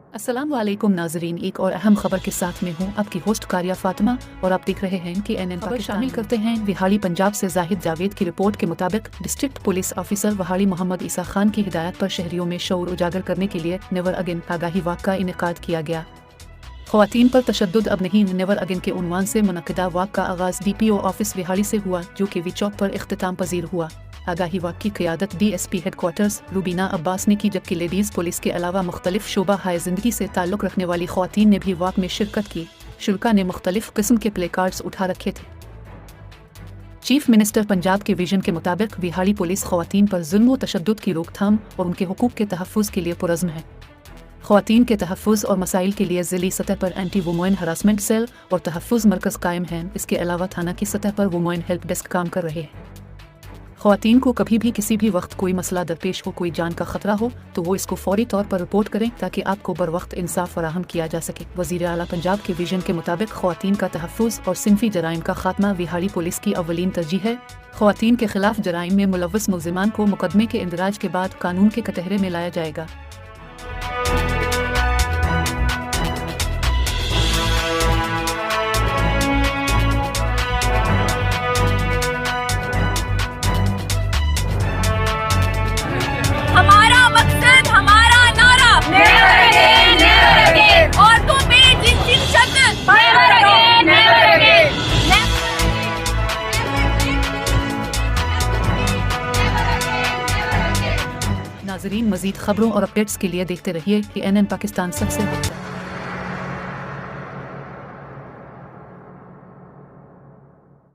अस्सलाम वालेकुम नाजरीन, एक और अहम खबर के साथ में हूँ आपकी होस्ट कारिया फातिमा और आप देख रहे हैं कि एनएन खबर शामिल करते हैं। विहाड़ी पंजाब से जाहिद जावेद की रिपोर्ट के मुताबिक डिस्ट्रिक्ट पुलिस ऑफिसर वहाड़ी मोहम्मद ईसा खान की हिदायत पर शहरियों में शऊर उजागर करने के लिए नेवर अगेन आगाही वाक का इनेकाद किया गया। ख़वातीन पर तशद्दुद अब नहीं, नेवर अगेन के उन्वान से मुनक़िदा वाक का आगाज़ DPO ऑफिस विहाड़ी से हुआ, जो कि वी चौक पर इख्तिताम पजीर हुआ। आगाही वाक की क़यादत DSP हेडक्वार्टर्स रुबीना अब्बास ने की, जबकि लेडीज़ पुलिस के अलावा मुख्तलिफ शोबा हाय ज़िंदगी से ताल्लुक़ रखने वाली ख़वातीन ने भी वाक में शिरकत की। शुल्का ने मुख्तलिफ किस्म के प्ले कार्ड्स उठा रखे थे। चीफ मिनिस्टर पंजाब के विजन के मुताबिक विहाड़ी पुलिस ख़वातीन पर जुल्म व तशद्दुद की रोकथाम और उनके हुकूक के तहफ़्फ़ुज़ के लिए पुरज़्म है। ख़वातीन के तहफ़्फ़ुज़ और मसाइल के लिए ज़िली सतह पर एंटी वुमेन हरासमेंट सेल और तहफ़्फ़ुज़ मरकज़ कायम हैं। इसके अलावा थाना की सतह पर वुमेन हेल्प डेस्क काम कर रहे हैं। ख़वातीन को कभी भी किसी भी वक्त कोई मसला दरपेश हो, कोई जान का ख़तरा हो, तो वो इसको फ़ौरी तौर पर रिपोर्ट करें ताकि आपको बर वक्त इंसाफ फराहम किया जा सके। वज़ीर आला पंजाब के विजन के मुताबिक ख़वातीन का तहफ़्फ़ुज़ और सिनफ़ी जराइम का खात्मा विहाड़ी पुलिस की अव्वलीन तरजीह है। ख़वातीन के खिलाफ जराइम में मुलव्वस मुल्ज़िमान को मुकदमे के इंदराज के बाद कानून के कटहरे में लाया जाएगा। हमारा मकसद, हमारा नारा नेवर अगेन, नेवर अगेन। औरतों पे जिनसी तशद्दुद नेवर अगेन, नेवर अगेन। नाज़रीन, मज़ीद खबरों और अपडेट्स के लिए देखते रहिए कि NN पाकिस्तान सबसे